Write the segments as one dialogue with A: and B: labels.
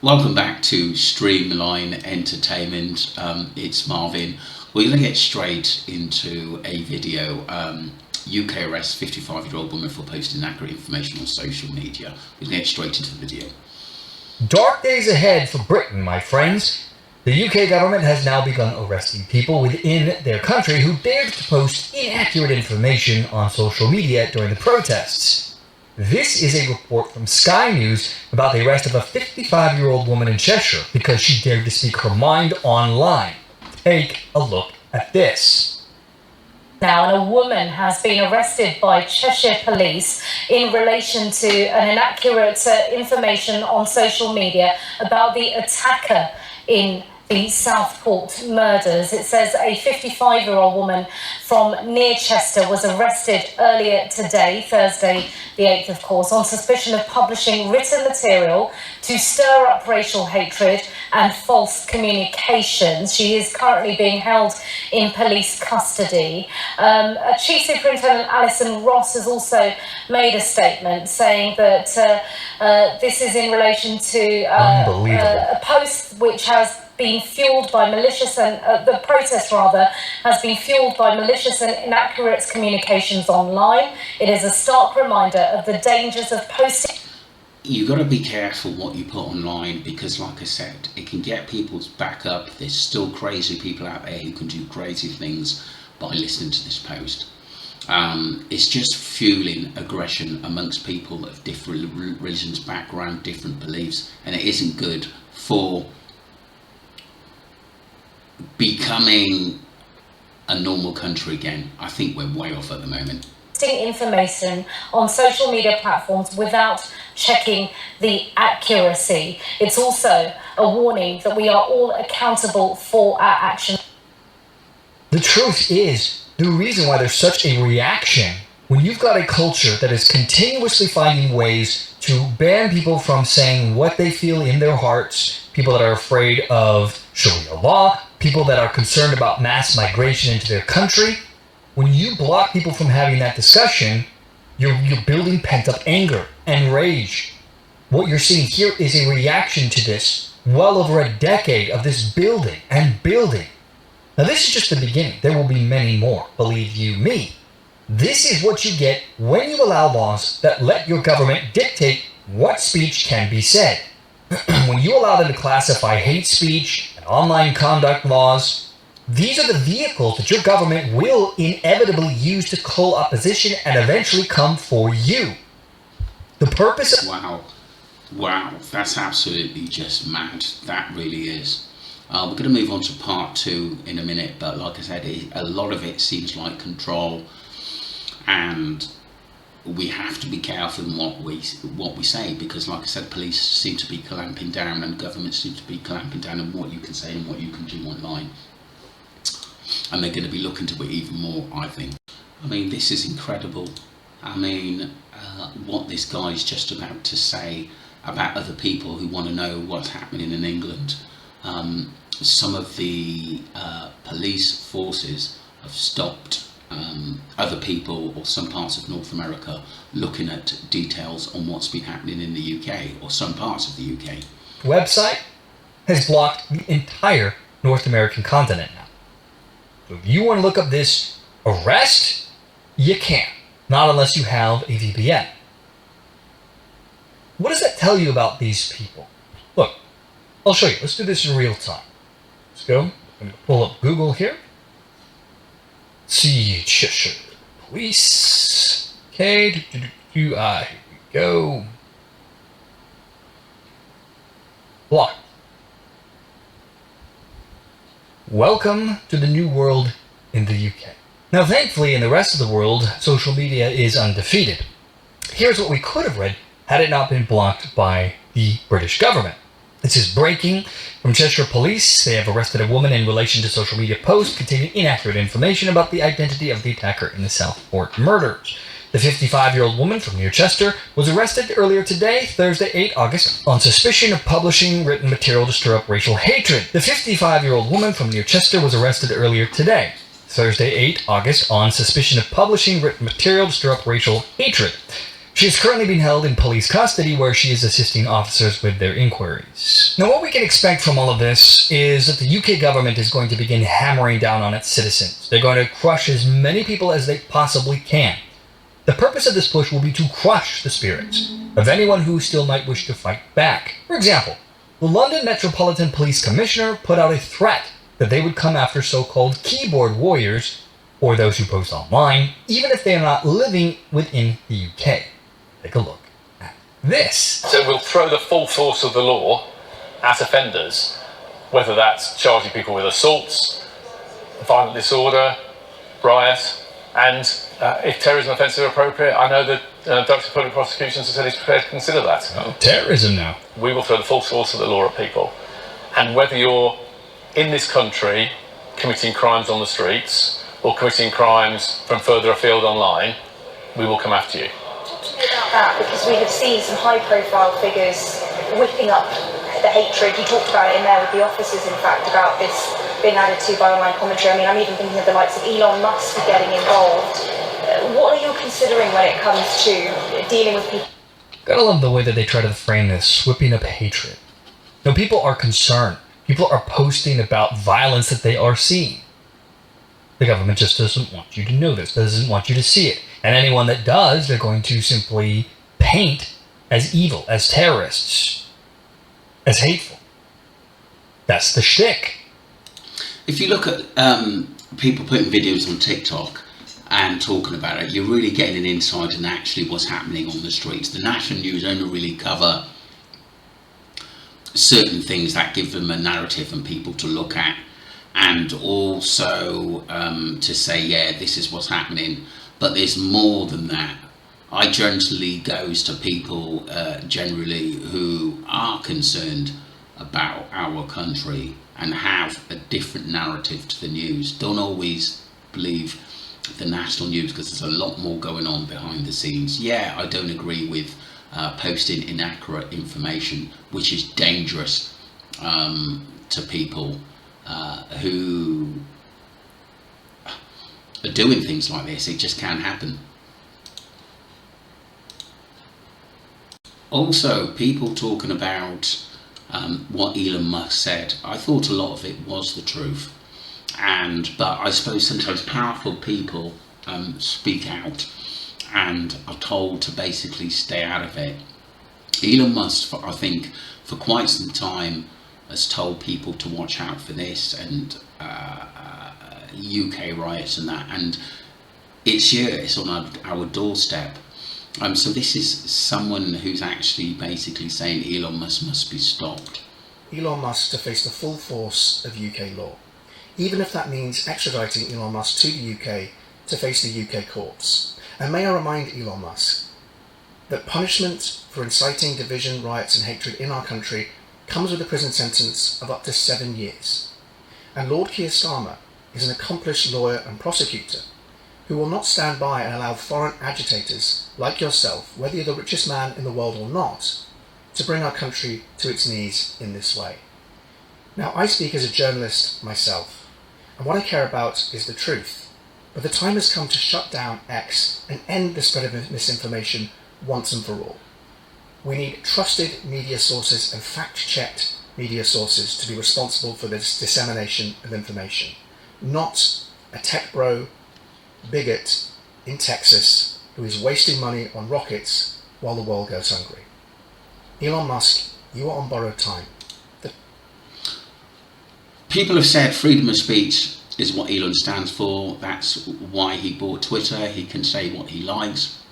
A: Welcome back to Streamline Entertainment. It's Marvin. We're going to get straight into a video. UK arrests 55-year-old woman for posting inaccurate information on social media. We're going to get straight into the video.
B: Dark days ahead for Britain, my friends. The UK government has now begun arresting people within their country who dared to post inaccurate information on social media during the protests. This is a report from Sky News about the arrest of a 55-year-old woman in Cheshire because she dared to speak her mind online. Take a look at this.
C: Now, a woman has been arrested by Cheshire Police in relation to an inaccurate information on social media about the attacker in the Southport murders. It says a 55-year-old woman from near Chester was arrested earlier today, Thursday the 8th, of course, on suspicion of publishing written material to stir up racial hatred and false communications. She is currently being held in police custody. Chief Superintendent Alison Ross has also made a statement saying that this is in relation to a post which has been fueled by malicious and the protest rather has been fueled by malicious and inaccurate communications online. It is a stark reminder of the dangers of posting.
A: You've got to be careful what you put online because, like I said, it can get people's back up. There's still crazy people out there who can do crazy things by listening to this post. It's just fueling aggression amongst people of different religions, background, different beliefs, and it isn't good for becoming a normal country again. I think we're way off at the moment.
C: Information on social media platforms without checking the accuracy. It's also a warning that we are all accountable for our actions.
B: The truth is, the reason why there's such a reaction when you've got a culture that is continuously finding ways to ban people from saying what they feel in their hearts, people that are afraid of Sharia law, people that are concerned about mass migration into their country. When you block people from having that discussion, you're building pent-up anger and rage. What you're seeing here is a reaction to this, well over a decade of this building and building. Now this is just the beginning. There will be many more, believe you me. This is what you get when you allow laws that let your government dictate what speech can be said. When you allow them to classify hate speech and online conduct laws, these are the vehicles that your government will inevitably use to cull opposition and eventually come for you. The purpose of...
A: Wow, that's absolutely just mad. That really is. We're going to move on to part 2 in a minute, but like I said, a lot of it seems like control, and we have to be careful in what we say, because like I said, police seem to be clamping down and government seems to be clamping down on what you can say and what you can do online. And they're going to be looking to it even more, I think. I mean, this is incredible. I mean, what this guy's just about to say about other people who want to know what's happening in England. Some of the police forces have stopped other people or some parts of North America looking at details on what's been happening in the UK or some parts of the UK.
B: Website has blocked the entire North American continent now. So if you want to look up this arrest, you can't. Not unless you have a VPN. What does that tell you about these people? Look, I'll show you. Let's do this in real time. Let's go. I'm going to pull up Google here. See Cheshire Police. Okay, here we go. Block. Welcome to the new world in the UK. Now, thankfully, in the rest of the world, social media is undefeated. Here's what we could have read had it not been blocked by the British government. This is breaking from Cheshire Police. They have arrested a woman in relation to social media posts containing inaccurate information about the identity of the attacker in the Southport murders. The 55-year-old woman from near Chester was arrested earlier today, Thursday, 8 August, on suspicion of publishing written material to stir up racial hatred. The 55-year-old woman from near Chester was arrested earlier today, Thursday, 8 August, on suspicion of publishing written material to stir up racial hatred. She is currently being held in police custody where she is assisting officers with their inquiries. Now, what we can expect from all of this is that the UK government is going to begin hammering down on its citizens. They're going to crush as many people as they possibly can. The purpose of this push will be to crush the spirits of anyone who still might wish to fight back. For example, the London Metropolitan Police Commissioner put out a threat that they would come after so-called keyboard warriors, or those who post online, even if they are not living within the UK. Take a look at this.
D: So we'll throw the full force of the law at offenders, whether that's charging people with assaults, violent disorder, riot, and if terrorism offences are appropriate, I know that Director of Public Prosecutions has said he's prepared to consider that.
B: Oh, terrorism now.
D: We will throw the full force of the law at people. And whether you're in this country committing crimes on the streets or committing crimes from further afield online, we will come after you.
E: About that, because we have seen some high-profile figures whipping up the hatred. You talked about it in there with the officers, in fact, about this being added to by online commentary. I mean, I'm even thinking of the likes of Elon Musk getting involved. What are you considering when it comes to dealing with people?
B: Gotta love the way that they try to frame this, whipping up hatred. Now, people are concerned. People are posting about violence that they are seeing. The government just doesn't want you to know this, doesn't want you to see it. And anyone that does, they're going to simply paint as evil, as terrorists, as hateful. That's the shtick.
A: If you look at people putting videos on TikTok and talking about it, you're really getting an insight on actually what's happening on the streets. The national news only really cover certain things that give them a narrative and people to look at, and also to say, yeah, this is what's happening. But there's more than that. I generally goes to people generally who are concerned about our country and have a different narrative to the news. Don't always believe the national news because there's a lot more going on behind the scenes. Yeah, I don't agree with posting inaccurate information, which is dangerous to people who are doing things like this. It just can't happen. Also, people talking about what Elon Musk said, I thought a lot of it was the truth, but I suppose sometimes powerful people speak out and are told to basically stay out of it. Elon Musk, I think, for quite some time has told people to watch out for this and UK riots and that, and it's here, it's on our doorstep. So this is someone who's actually basically saying Elon Musk must be stopped.
F: Elon Musk to face the full force of UK law, even if that means extraditing Elon Musk to the UK to face the UK courts. And may I remind Elon Musk that punishment for inciting division, riots and hatred in our country comes with a prison sentence of up to 7 years. And Lord Keir Starmer is an accomplished lawyer and prosecutor who will not stand by and allow foreign agitators like yourself, whether you're the richest man in the world or not, to bring our country to its knees in this way. Now, I speak as a journalist myself, and what I care about is the truth. But the time has come to shut down X and end the spread of misinformation once and for all. We need trusted media sources and fact-checked media sources to be responsible for this dissemination of information, not a tech bro bigot in Texas who is wasting money on rockets while the world goes hungry. Elon Musk, you are on borrowed time.
A: People have said freedom of speech is what Elon stands for. That's why he bought Twitter. He can say what he likes.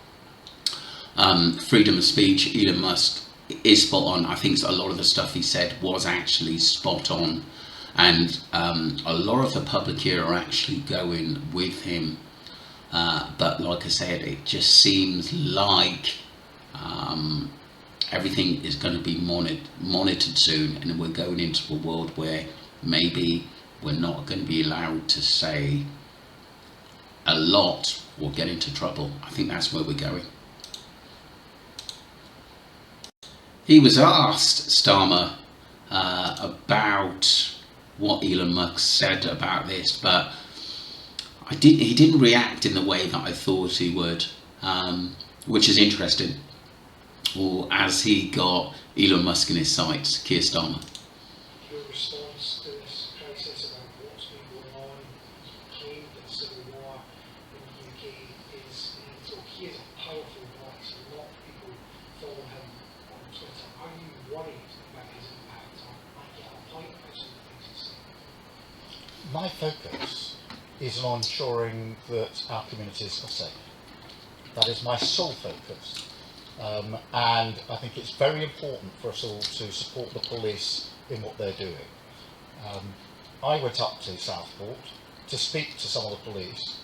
A: Freedom of speech, Elon Musk is spot on. I think a lot of the stuff he said was actually spot on. And a lot of the public here are actually going with him. But like I said, it just seems like everything is going to be monitored soon, and we're going into a world where maybe we're not going to be allowed to say a lot or get into trouble. I think that's where we're going. He was asked, Starmer, about what Elon Musk said about this, but he didn't react in the way that I thought he would. which is interesting. Or as he got Elon Musk in his sights, Keir Starmer.
G: Your response to this crisis about what's been going on, you claimed that civil war in the UK is so he is a powerful voice. A lot of people follow him on Twitter. Are you worried about his impact on a point about some of the things he's saying?
H: My focus is on ensuring that our communities are safe. That is my sole focus. And I think it's very important for us all to support the police in what they're doing. I went up to Southport to speak to some of the police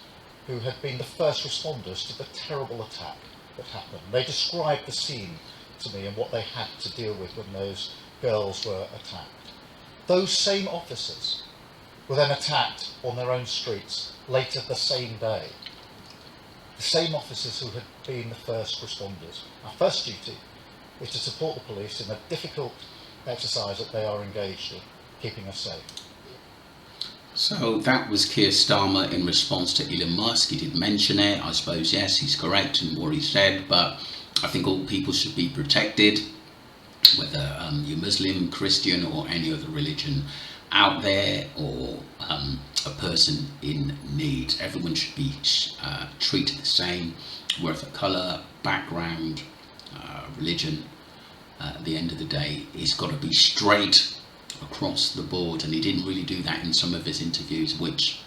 H: who had been the first responders to the terrible attack that happened. They described the scene to me and what they had to deal with when those girls were attacked. Those same officers were then attacked on their own streets later the same day. The same officers who had been the first responders. Our first duty is to support the police in the difficult exercise that they are engaged in, keeping us safe.
A: So that was Keir Starmer in response to Elon Musk. He did mention it. I suppose, yes, he's correct in what he said, but I think all people should be protected, whether you're Muslim, Christian, or any other religion out there, or a person in need. Everyone should be treated the same, whether colour, background, religion. At the end of the day, he's got to be straight across the board, and he didn't really do that in some of his interviews, which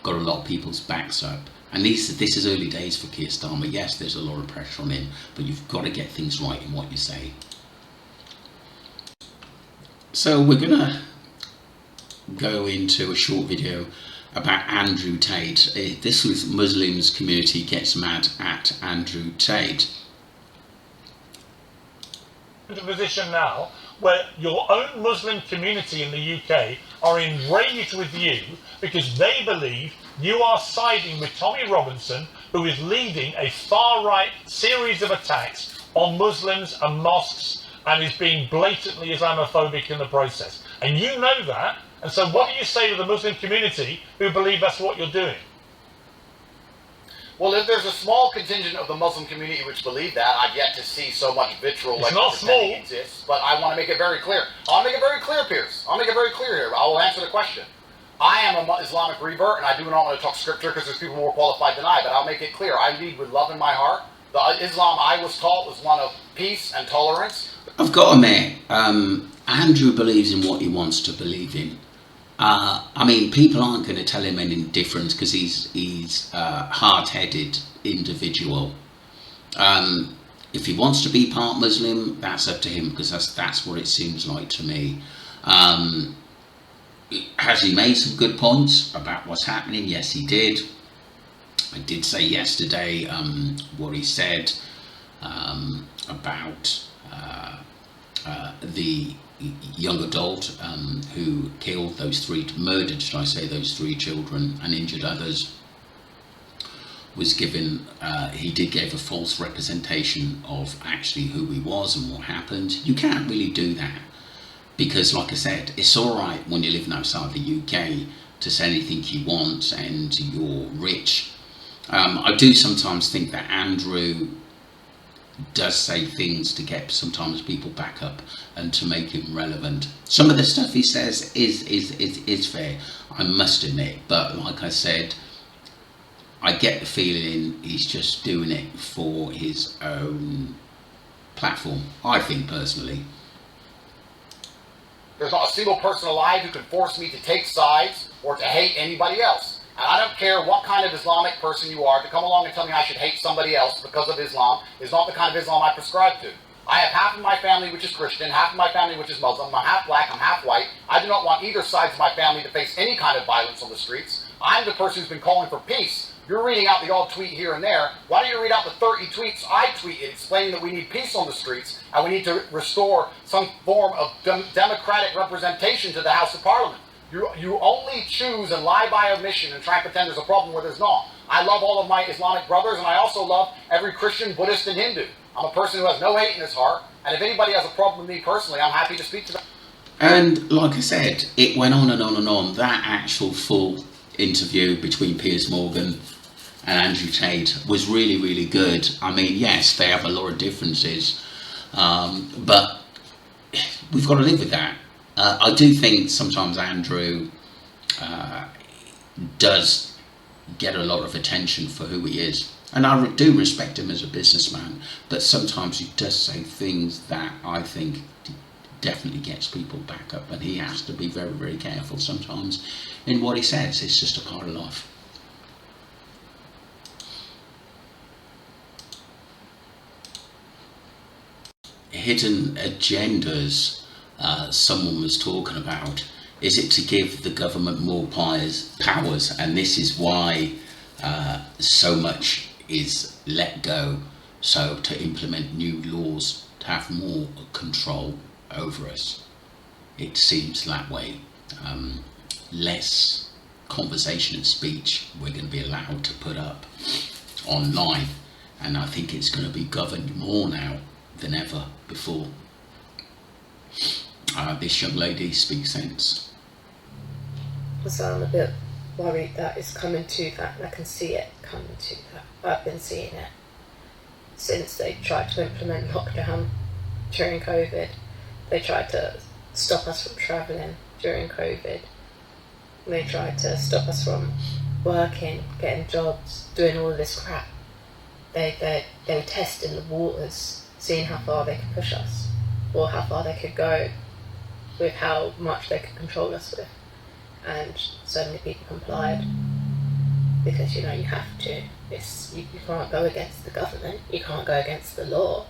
A: got a lot of people's backs up. And this is early days for Keir Starmer. Yes, there's a lot of pressure on him, but you've got to get things right in what you say. So we're gonna go into a short video about Andrew Tate. This was Muslims community gets mad at Andrew Tate.
I: In a position now where your own Muslim community in the UK are enraged with you because they believe you are siding with Tommy Robinson, who is leading a far-right series of attacks on Muslims and mosques and is being blatantly Islamophobic in the process. And you know that, and so what do you say to the Muslim community who believe that's what you're doing?
J: Well, if there's a small contingent of the Muslim community which believe that, I've yet to see so much vitriol
I: It's
J: like
I: not
J: pretending
I: small.
J: exists. But I want to make it very clear. I'll make it very clear, Piers. I'll make it very clear here. I will answer the question. I am an Islamic revert, and I do not want to talk scripture because there's people more qualified than I, but I'll make it clear. I lead with love in my heart. The Islam I was taught was one of peace and tolerance.
A: I've got to admit, Andrew believes in what he wants to believe in. I mean, people aren't going to tell him any difference because he's a hard-headed individual. If he wants to be part Muslim, that's up to him, because that's what it seems like to me. Has he made some good points about what's happening? Yes, he did. I did say yesterday what he said about the young adult who murdered those three children and injured others, was given, he did give a false representation of actually who he was and what happened. You can't really do that, because like I said, it's alright when you're living outside the UK to say anything you want and you're rich. I do sometimes think that Andrew does say things to get sometimes people back up and to make him relevant. Some of the stuff he says is fair, I must admit, but like I said, I get the feeling he's just doing it for his own platform, I think personally.
J: There's not a single person alive who can force me to take sides or to hate anybody else. And I don't care what kind of Islamic person you are, to come along and tell me I should hate somebody else because of Islam is not the kind of Islam I prescribe to. I have half of my family which is Christian, half of my family which is Muslim. I'm half black, I'm half white. I do not want either side of my family to face any kind of violence on the streets. I'm the person who's been calling for peace. You're reading out the odd tweet here and there. Why don't you read out the 30 tweets I tweeted explaining that we need peace on the streets and we need to restore some form of democratic representation to the House of Parliament. You only choose and lie by omission and try and pretend there's a problem where there's not. I love all of my Islamic brothers, and I also love every Christian, Buddhist, and Hindu. I'm a person who has no hate in his heart, and if anybody has a problem with me personally, I'm happy to speak to them.
A: And like I said, it went on and on and on. That actual full interview between Piers Morgan and Andrew Tate was really, really good. I mean, yes, they have a lot of differences, but we've got to live with that. I do think sometimes Andrew does get a lot of attention for who he is, and I do respect him as a businessman, but sometimes he does say things that I think definitely gets people back up, and he has to be very, very careful sometimes in what he says. It's just a part of life. Hidden agendas someone was talking about. Is it to give the government more powers, and this is why so much is let go, so to implement new laws to have more control over us? It seems that way. Less conversation and speech we're going to be allowed to put up online, and I think it's going to be governed more now than ever before. This young lady speaks sense.
K: So I'm a bit worried that it's coming to that, and I can see it coming to that. I've been seeing it since they tried to implement lockdown during COVID. They tried to stop us from travelling during COVID. They tried to stop us from working, getting jobs, doing all this crap. They were testing the waters, seeing how far they could push us, or how far they could go with how much they could control us with. And so many people complied because, you know, you have to. You can't go against the government, you can't go against the law.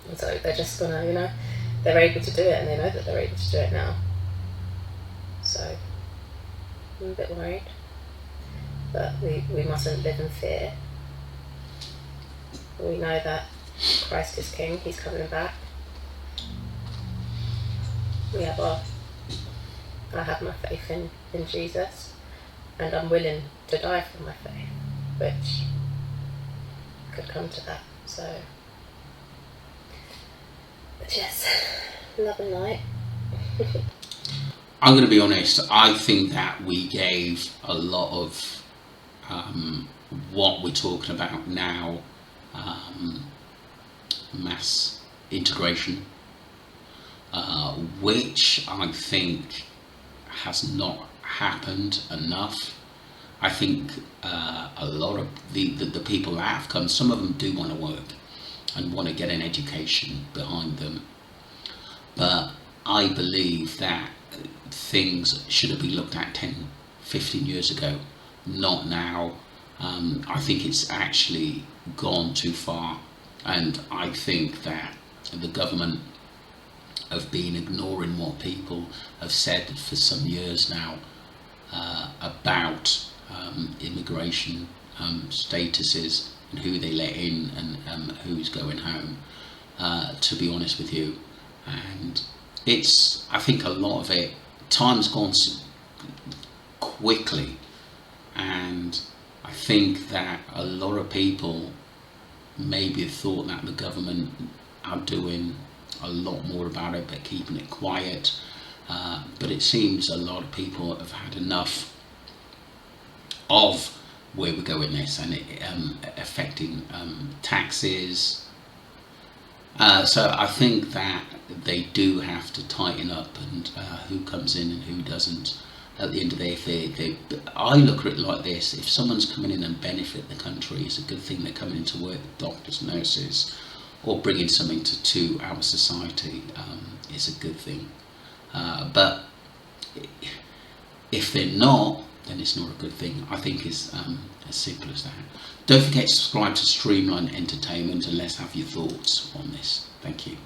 K: And so they're just gonna, you know, they're able to do it, and they know that they're able to do it now. So I'm a bit worried, but we mustn't live in fear. We know that Christ is King, he's coming back. I have my faith in Jesus, and I'm willing to die for my faith, which could come to that. So, but yes, love and light.
A: I'm going to be honest, I think that we gave a lot of what we're talking about now, mass integration, which I think has not happened enough. I think a lot of the people that have come, some of them do want to work and want to get an education behind them, but I believe that things should have been looked at 10, 15 years ago, not now. I think it's actually gone too far, and I think that the government have been ignoring what people have said for some years now about immigration statuses and who they let in and who's going home, to be honest with you. And I think a lot of it, time's gone quickly, and I think that a lot of people maybe have thought that the government are doing a lot more about it, but keeping it quiet. But it seems a lot of people have had enough of where we're going this, and it affecting taxes. So I think that they do have to tighten up, and who comes in and who doesn't. At the end of the day, I look at it like this: if someone's coming in and benefit the country, it's a good thing. They're coming into work, doctors, nurses, or bringing something to our society. Is a good thing. But if they're not, then it's not a good thing. I think it's as simple as that. Don't forget to subscribe to Streamline Entertainment, and let's have your thoughts on this. Thank you.